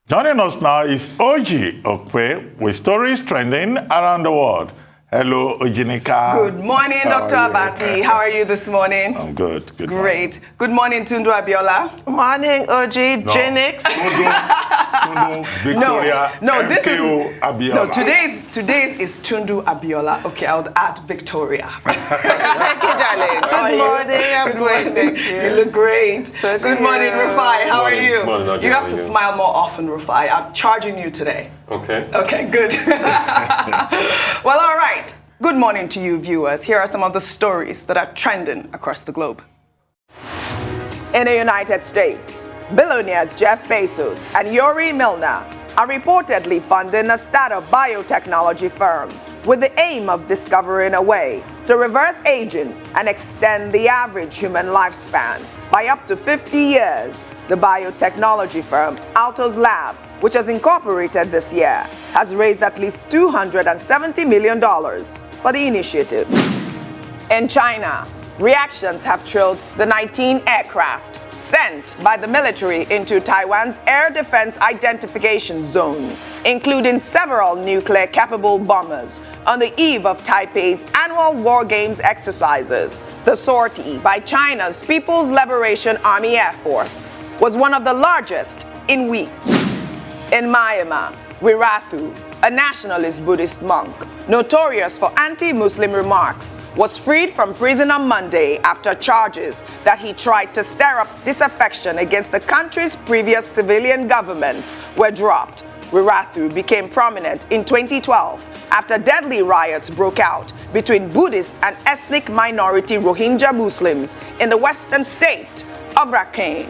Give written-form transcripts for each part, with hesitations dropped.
Joining us now is Oji Okpe with stories trending around the world. Hello, Ojinika. Good morning, Dr. Abati. How are you this morning? I'm good. Good Great. Morning. Good morning, Tundu Abiola. Good morning, Oji. No. Genix. Tundu, Victoria, no, this MKO is Abiola. No, today's is Tundu Abiola. Okay, I'll add Victoria. Thank you, darling. Good morning. Good morning. You look great. Good morning, Rufai. How are you? Morning, you have to smile more often, Rufai. I'm charging you today. Okay. Okay, good. Well, all right. Good morning to you, viewers. Here are some of the stories that are trending across the globe. In the United States, billionaires Jeff Bezos and Yuri Milner are reportedly funding a startup biotechnology firm with the aim of discovering a way to reverse aging and extend the average human lifespan by up to 50 years. The biotechnology firm Altos Lab, which was incorporated this year, has raised at least $270 million for the initiative. In China, reactions have trailed the 19 aircraft sent by the military into Taiwan's air defense identification zone, including several nuclear-capable bombers on the eve of Taipei's annual War Games exercises. The sortie by China's People's Liberation Army Air Force was one of the largest in weeks. In Myanmar, Wirathu, a nationalist Buddhist monk, notorious for anti-Muslim remarks, was freed from prison on Monday after charges that he tried to stir up disaffection against the country's previous civilian government were dropped. Wirathu became prominent in 2012 after deadly riots broke out between Buddhist and ethnic minority Rohingya Muslims in the western state of Rakhine.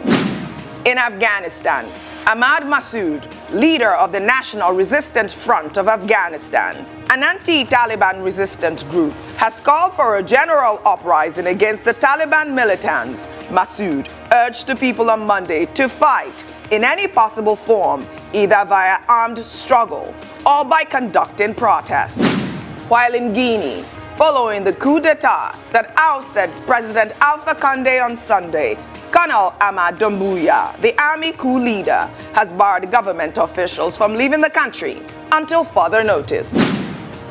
In Afghanistan, Ahmad Massoud, leader of the National Resistance Front of Afghanistan, an anti-Taliban resistance group, has called for a general uprising against the Taliban militants. Massoud urged the people on Monday to fight in any possible form, either via armed struggle or by conducting protests. While in Guinea, following the coup d'etat that ousted President Alpha Condé on Sunday, Colonel Ahmad Doumbouya, the army coup leader, has barred government officials from leaving the country until further notice.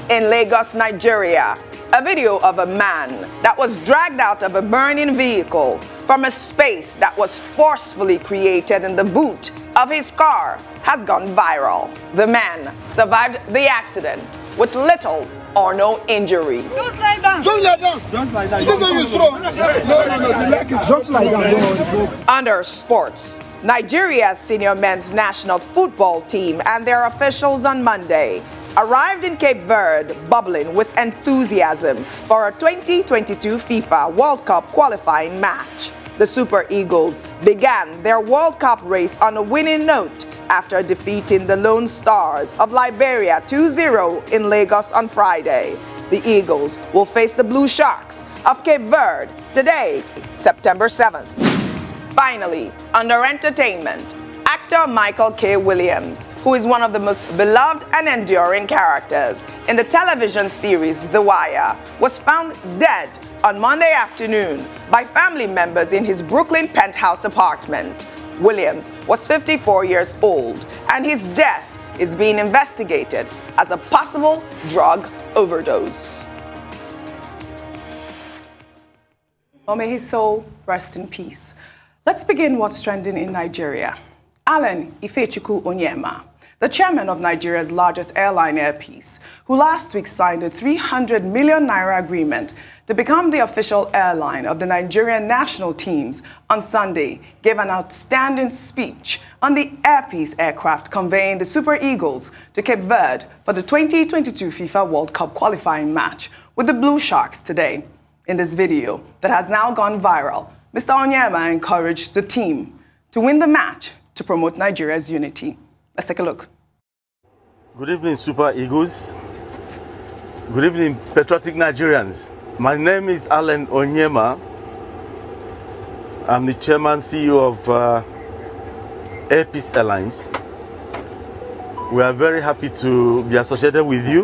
In Lagos, Nigeria, a video of a man that was dragged out of a burning vehicle from a space that was forcefully created in the boot of his car has gone viral. The man survived the accident with little or no injuries. Just lie down. Just lie down. Just lie down. It doesn't use strong. No. Just lie down. Under sports, Nigeria's senior men's national football team and their officials on Monday arrived in Cape Verde bubbling with enthusiasm for a 2022 FIFA World Cup qualifying match. The Super Eagles began their World Cup race on a winning note after defeating the Lone Stars of Liberia 2-0 in Lagos on Friday. The Eagles will face the Blue Sharks of Cape Verde today, September 7th. Finally, under entertainment, actor Michael K. Williams, who is one of the most beloved and enduring characters in the television series The Wire, was found dead on Monday afternoon by family members in his Brooklyn penthouse apartment. Williams was 54 years old, and his death is being investigated as a possible drug overdose. Oh, may his soul rest in peace. Let's begin what's trending in Nigeria. Alan Ifechukwu Onyema, the chairman of Nigeria's largest airline Air Peace, who last week signed a 300 million naira agreement to become the official airline of the Nigerian national teams, on Sunday gave an outstanding speech on the Air Peace aircraft conveying the Super Eagles to Cape Verde for the 2022 FIFA World Cup qualifying match with the Blue Sharks today. In this video that has now gone viral, Mr. Onyema encouraged the team to win the match to promote Nigeria's unity. Let's take a look. Good evening, Super Eagles. Good evening, patriotic Nigerians. My name is Alan Onyema. I'm the chairman, CEO of Air Peace Airlines. We are very happy to be associated with you.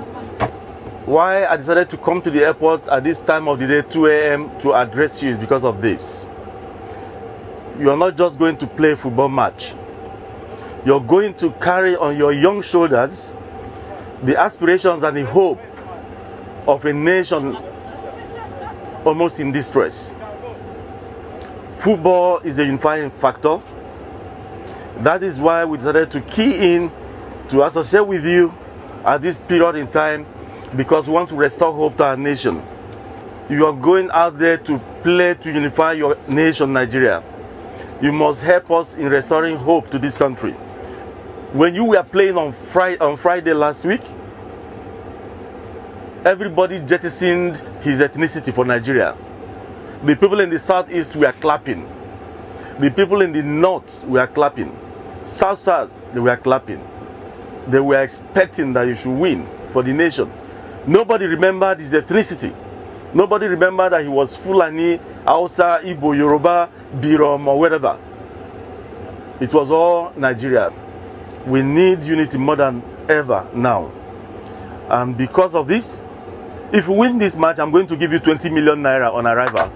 Why I decided to come to the airport at this time of the day, 2 a.m., to address you is because of this. You are not just going to play a football match. You're going to carry on your young shoulders the aspirations and the hope of a nation almost in distress. Football is a unifying factor. That is why we decided to key in to associate with you at this period in time, because we want to restore hope to our nation. You are going out there to play to unify your nation, Nigeria. You must help us in restoring hope to this country. When you were playing on Friday last week, everybody jettisoned his ethnicity for Nigeria. The people in the southeast were clapping. The people in the north were clapping. South, they were clapping. They were expecting that you should win for the nation. Nobody remembered his ethnicity. Nobody remembered that he was Fulani, Hausa, Igbo, Yoruba, Birom, or whatever. It was all Nigeria. We need unity more than ever now. And because of this, if we win this match, I'm going to give you 20 million naira on arrival.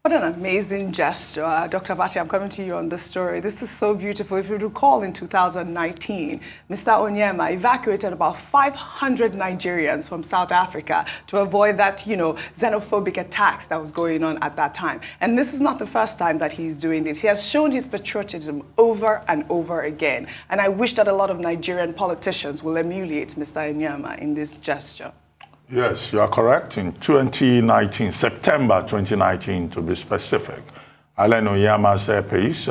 What an amazing gesture. Dr. Abati, I'm coming to you on this story. This is so beautiful. If you recall, in 2019, Mr. Onyema evacuated about 500 Nigerians from South Africa to avoid that, xenophobic attacks that was going on at that time. And this is not the first time that he's doing it. He has shown his patriotism over and over again. And I wish that a lot of Nigerian politicians will emulate Mr. Onyema in this gesture. Yes, you are correct. In 2019, September 2019 to be specific, Alain Onyema's airpace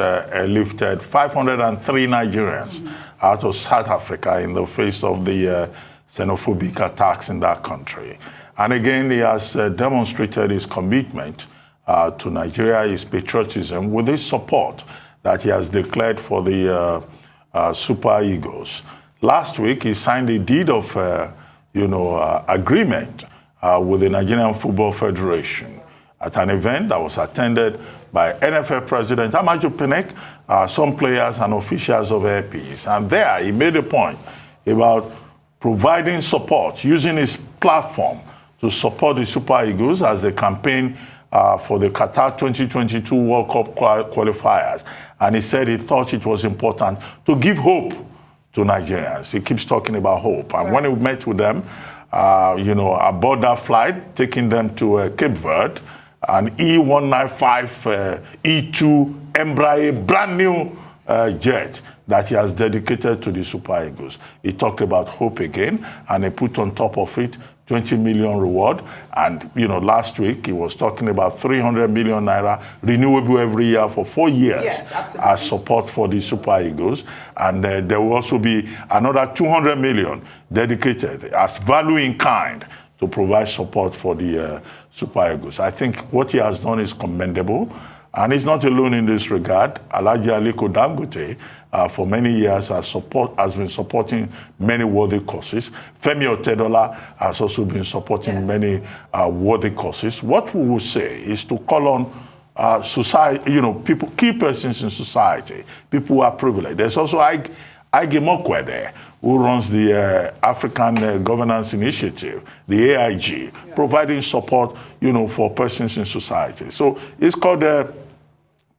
lifted 503 Nigerians out of South Africa in the face of the xenophobic attacks in that country. And again, he has demonstrated his commitment to Nigeria, his patriotism, with his support that he has declared for the Super Eagles. Last week, he signed a deed of agreement with the Nigerian Football Federation at an event that was attended by NFL President Amaju Pinnick, some players and officials of Airpeace. And there he made a point about providing support, using his platform to support the Super Eagles as they campaign for the Qatar 2022 World Cup qualifiers. And he said he thought it was important to give hope to Nigerians. He keeps talking about hope. And when he met with them, aboard that flight, taking them to Cape Verde, an E195 E2 Embraer, brand new jet that he has dedicated to the Super Eagles. He talked about hope again, and he put on top of it 20 million reward. And, last week he was talking about 300 million naira renewable every year for 4 years. Yes, absolutely. As support for the Super Eagles. And there will also be another 200 million dedicated as value in kind to provide support for the Super Eagles. I think what he has done is commendable. And he's not alone in this regard. Alhaji Aliko Dangote, for many years, has been supporting many worthy causes. Femi Otedola has also been supporting many worthy causes. What we will say is to call on society, people, key persons in society, people who are privileged. There's also Ige Mokwe there, who runs the African Governance Initiative, the AIG, providing support, for persons in society. So it's called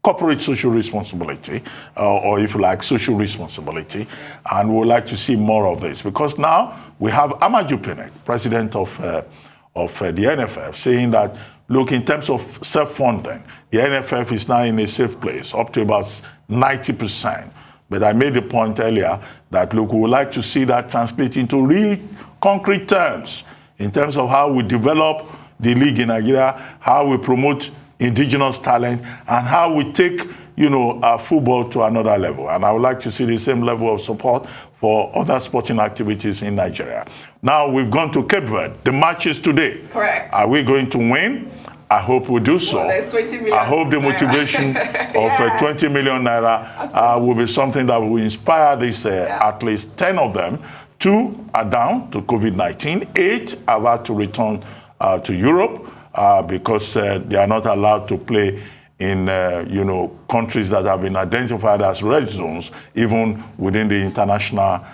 corporate social responsibility, or if you like, social responsibility. And we would like to see more of this, because now we have Amaju Pinnick, president of the NFF, saying that, look, in terms of self-funding, the NFF is now in a safe place, up to about 90%. But I made the point earlier that, look, we would like to see that translate into real concrete terms, in terms of how we develop the league in Nigeria, how we promote indigenous talent, and how we take, football to another level. And I would like to see the same level of support for other sporting activities in Nigeria. Now, we've gone to Cape Verde. The match is today. Correct. Are we going to win? I hope we do so. Well, there's 20 million I hope the motivation of 20 million naira will be something that will inspire these at least 10 of them. 2 are down to COVID-19. 8 have had to return to Europe because they are not allowed to play in countries that have been identified as red zones, even within the international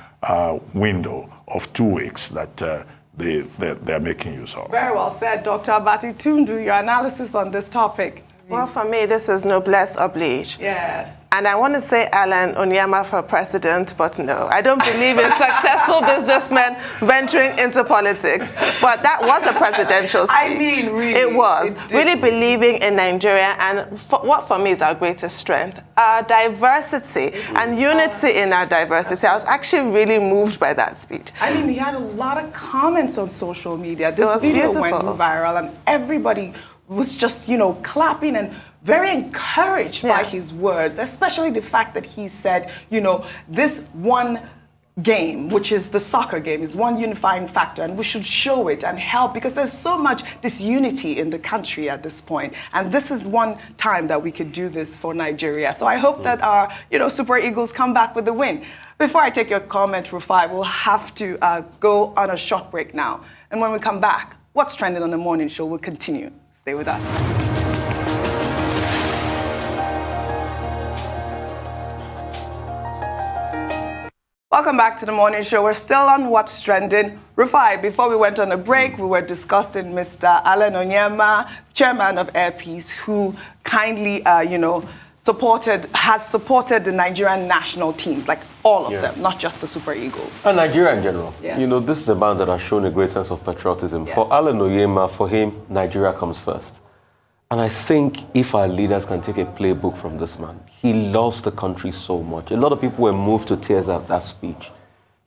window of 2 weeks that they're making use of. Very well said, Dr. Abati Tundu. Your analysis on this topic, Well, for me, this is noblesse oblige. Yes. And I want to say Alan Onyema for president, but no. I don't believe in successful businessmen venturing into politics. But that was a presidential speech. I mean, really. It was. Really believing in Nigeria, and what for me is our greatest strength, our diversity and unity in our diversity. I was actually really moved by that speech. I mean, he had a lot of comments on social media. This video went viral, and everybody was just, clapping and very encouraged by his words, especially the fact that he said, this one game, which is the soccer game, is one unifying factor, and we should show it and help, because there's so much disunity in the country at this point, and this is one time that we could do this for Nigeria. So I hope that our, Super Eagles come back with the win. Before I take your comment, Rufai, we'll have to go on a short break now, and when we come back, what's trending on the morning show will continue. Stay with us. Welcome back to the morning show. We're still on What's Trending. Rufai, before we went on a break, we were discussing Mr. Alan Onyema, chairman of Air Peace, who kindly, has supported the Nigerian national teams, like all of them, not just the Super Eagles. And Nigeria in general. Yes. This is a man that has shown a great sense of patriotism. Yes. For Alan Onyema, for him, Nigeria comes first. And I think if our leaders can take a playbook from this man, he loves the country so much. A lot of people were moved to tears at that speech.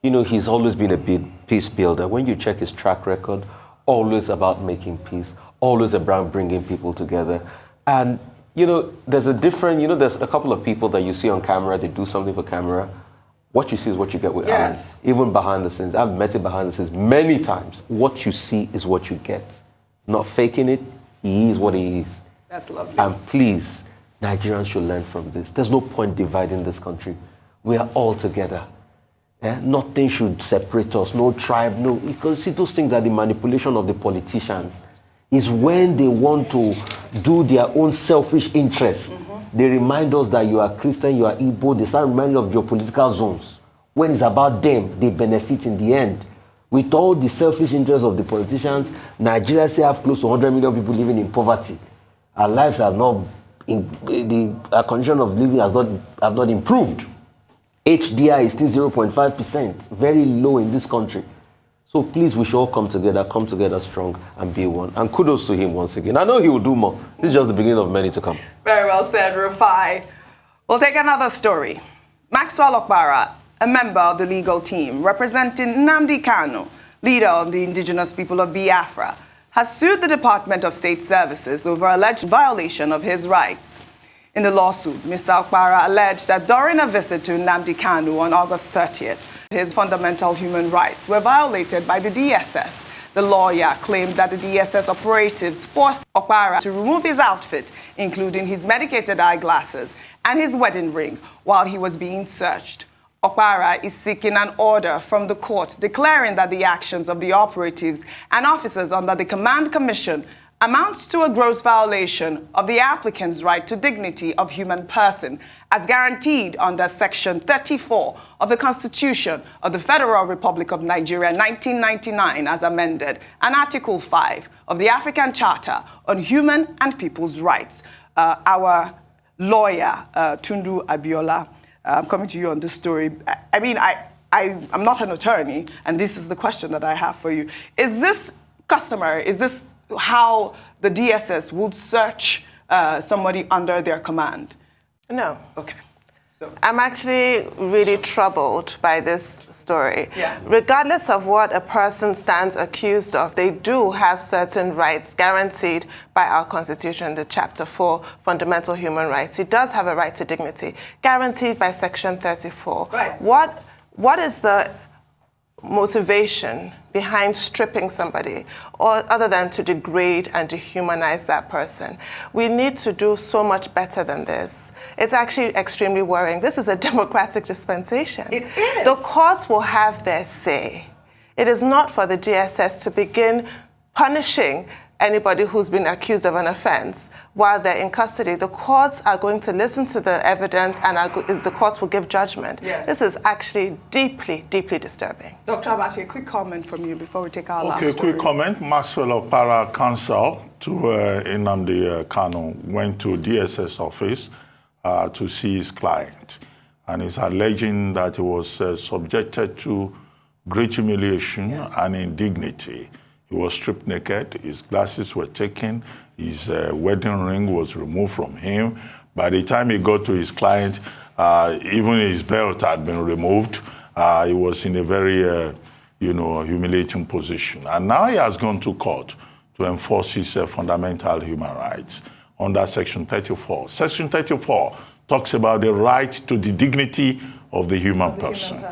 He's always been a big peace builder. When you check his track record, always about making peace, always about bringing people together. And, there's there's a couple of people that you see on camera, they do something for camera. What you see is what you get with Alan. Even behind the scenes. I've met him behind the scenes many times. What you see is what you get. Not faking it. He is what he is. That's lovely. And please, Nigerians should learn from this. There's no point dividing this country. We are all together. Nothing should separate us. No tribe, no. You can see those things are the manipulation of the politicians. It's when they want to do their own selfish interests. They remind us that you are Christian, you are Igbo. They start reminding you of geopolitical zones. When it's about them, they benefit in the end. With all the selfish interests of the politicians, Nigeria still have close to 100 million people living in poverty. Our lives have not, our condition of living have not improved. HDI is still 0.5%, very low in this country. So please, we should all come together strong and be one. And kudos to him once again. I know he will do more. This is just the beginning of many to come. Very well said, Rufai. We'll take another story. Maxwell Okpara, a member of the legal team representing Nnamdi Kanu, leader of the indigenous people of Biafra, has sued the Department of State Services over alleged violation of his rights. In the lawsuit, Mr. Okpara alleged that during a visit to Nnamdi Kanu on August 30th, his fundamental human rights were violated by the DSS. The lawyer claimed that the DSS operatives forced Okpara to remove his outfit, including his medicated eyeglasses and his wedding ring, while he was being searched. Okpara is seeking an order from the court declaring that the actions of the operatives and officers under the Command Commission amounts to a gross violation of the applicant's right to dignity of human person as guaranteed under Section 34 of the Constitution of the Federal Republic of Nigeria 1999 as amended, and Article 5 of the African Charter on Human and People's Rights. Our lawyer, Tundu Abiola, I'm coming to you on this story. I'm not an attorney, and this is the question that I have for you. Is this customary? Is this how the DSS would search somebody under their command? No. Okay. So I'm actually really troubled by this story. Yeah. Regardless of what a person stands accused of, they do have certain rights guaranteed by our Constitution, the Chapter 4, Fundamental Human Rights. He does have a right to dignity, guaranteed by Section 34. Right. What is the motivation behind stripping somebody, or other than to degrade and dehumanize that person? We need to do so much better than this. It's actually extremely worrying. This is a democratic dispensation. It is. The courts will have their say. It is not for the DSS to begin punishing anybody who's been accused of an offense while they're in custody. The courts are going to listen to the evidence and the courts will give judgment. Yes. This is actually deeply, deeply disturbing. Dr. Abati, a quick comment from you before we take our last Okay, story. quick comment. Maxwell Okpara counsel to Nnamdi Kanu went to DSS office to see his client. And he's alleging that he was subjected to great humiliation and indignity. He was stripped naked, his glasses were taken, his wedding ring was removed from him. By the time he got to his client, even his belt had been removed. He was in a very, humiliating position. And now he has gone to court to enforce his fundamental human rights under Section 34. Section 34 talks about the right to the dignity of the human person.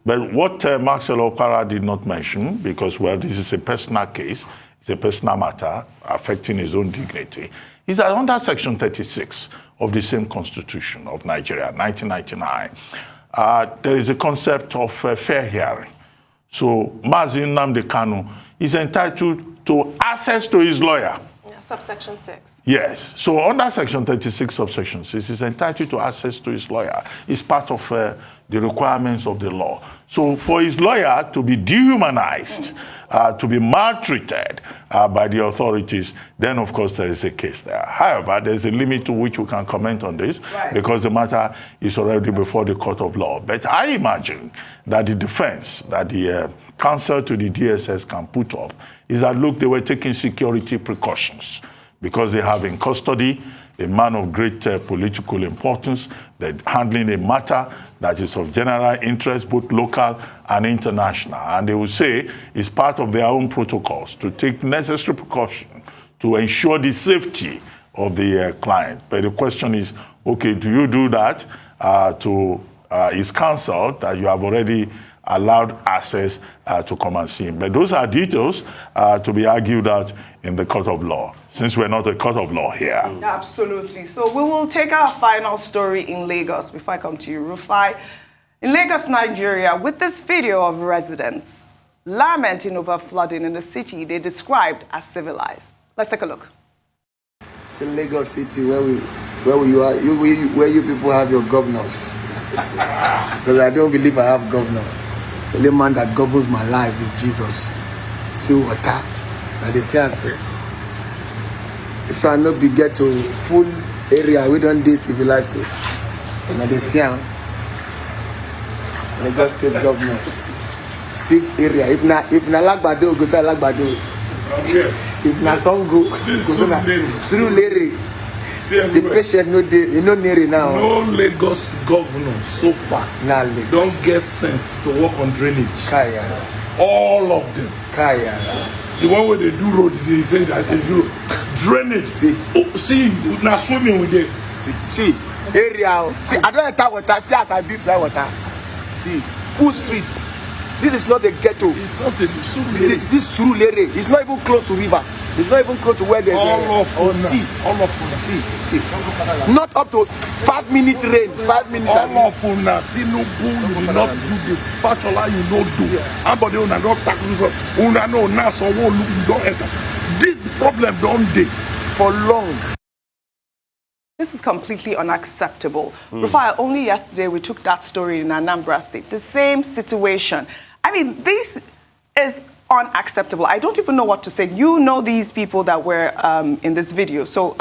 But what Maxwell Okpara did not mention, because, well, this is a personal case, it's a personal matter affecting his own dignity, is that under Section 36 of the same Constitution of Nigeria, 1999, there is a concept of fair hearing. So Mazi Nnamdi Kanu is entitled to access to his lawyer. Subsection 6. Yes. So under Section 36, subsection 6, he's entitled to access to his lawyer. It's part of the requirements of the law. So for his lawyer to be dehumanized, to be maltreated by the authorities, then of course there is a case there. However, there's a limit to which we can comment on this because the matter is already before the court of law. But I imagine that the defense that the counsel to the DSS can put up is that, look, they were taking security precautions because they have in custody a man of great political importance. They're handling a matter that is of general interest, both local and international. And they will say it's part of their own protocols to take necessary precaution to ensure the safety of the client. But the question is, okay, do you do that to his counsel that you have already allowed access to come and see him? But those are details to be argued out in the court of law, since we're not a court of law here. Absolutely. So we will take our final story in Lagos before I come to you, Rufai. In Lagos, Nigeria, with this video of residents lamenting over flooding in the city they described as civilized. Let's take a look. It's in Lagos City where you people have your governors. Because I don't believe I have governor. The only man that governs my life is Jesus. See water. Now they say, so I no be get to full area. We don't do civilized. Now they say, Lagos State government. See area. If na Lagbado, go say Lagbado. If na Songo, go say Surulere. The patient no near it now. No Lagos governor so far don't get sense to work on drainage. All of them. The one where they do road, they say that they do drainage. See, now swimming with it. See, area. See, I don't enter water. See, as I beep like water. See, full streets. This is not a ghetto. It's not a Surulere. This Surulere. It's not even close to river. It's not even close to where there's sea. All of them. See. Not up to 5 minutes rain. 5 minutes. All of them. Tinubu, you will not do this. Fashola, you not do. Everybody will not tackle. Una no na so won't look. You don't enter. This problem don't dey for long. This is completely unacceptable. Rufai, only yesterday we took that story in Anambra State. The same situation. I mean, this is unacceptable. I don't even know what to say. You know these people that were in this video. So,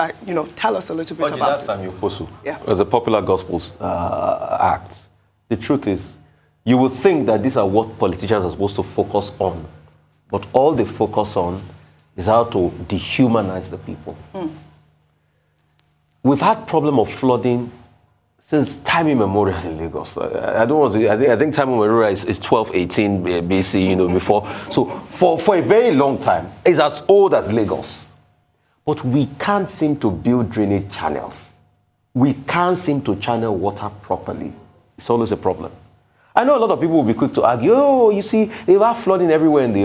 tell us a little bit about this. Yeah. As a popular Gospels act, the truth is, you would think that these are what politicians are supposed to focus on. But all they focus on is how to dehumanize the people. We've had problem of flooding since time immemorial in Lagos. I don't want to. I think time immemorial is 1218 BC. Before. So for a very long time, it's as old as Lagos. But we can't seem to build drainage channels. We can't seem to channel water properly. It's always a problem. I know a lot of people will be quick to argue. Oh, you see, they have flooding everywhere in the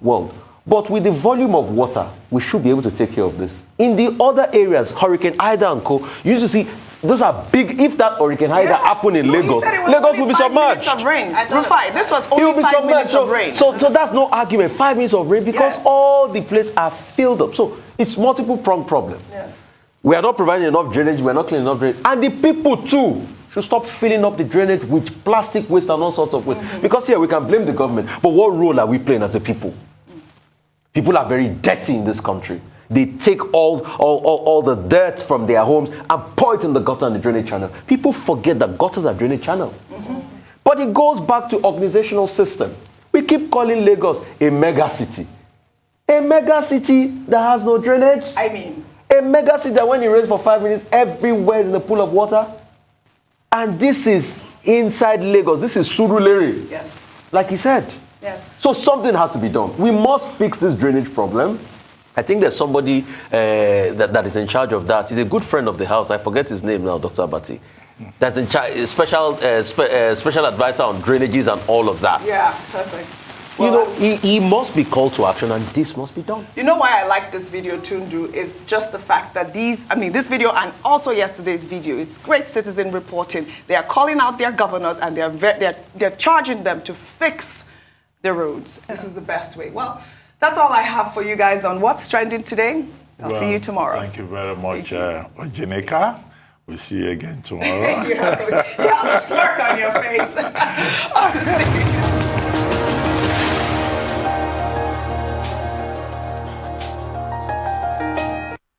world. But with the volume of water, we should be able to take care of this. In the other areas, Hurricane Ida and Co., you used to see those are big. If that Hurricane Ida happened in Lagos, Lagos will be submerged. Of rain. Rufai, this was only 5 minutes of rain. So that's no argument. 5 minutes of rain because all the places are filled up. So it's multiple pronged problem. Yes. We are not providing enough drainage. We are not cleaning enough drainage, and the people too should stop filling up the drainage with plastic waste and all sorts of waste. Because here we can blame the government, but what role are we playing as a people? People are very dirty in this country. They take all the dirt from their homes and pour it in the gutter and the drainage channel. People forget that gutters are drainage channel. But it goes back to organizational system. We keep calling Lagos a mega city. A mega city that has no drainage. I mean, a mega city that when it rains for 5 minutes, everywhere is in a pool of water. And this is inside Lagos. This is Surulere. Yes. Like he said. Yes. So something has to be done. We must fix this drainage problem. I think there's somebody that is in charge of that. He's a good friend of the house. I forget his name now, Dr. Abati. That's in charge, special advisor on drainages and all of that. Yeah, perfect. Well, he must be called to action, and this must be done. You know why I like this video, Tundu, is just the fact that this video and also yesterday's video, it's great citizen reporting. They are calling out their governors and they're charging them to fix the roads. This is the best way. Well, that's all I have for you guys on What's Trending today. I'll see you tomorrow. Thank you very much, Onyema. We'll see you again tomorrow. You have a smirk on your face.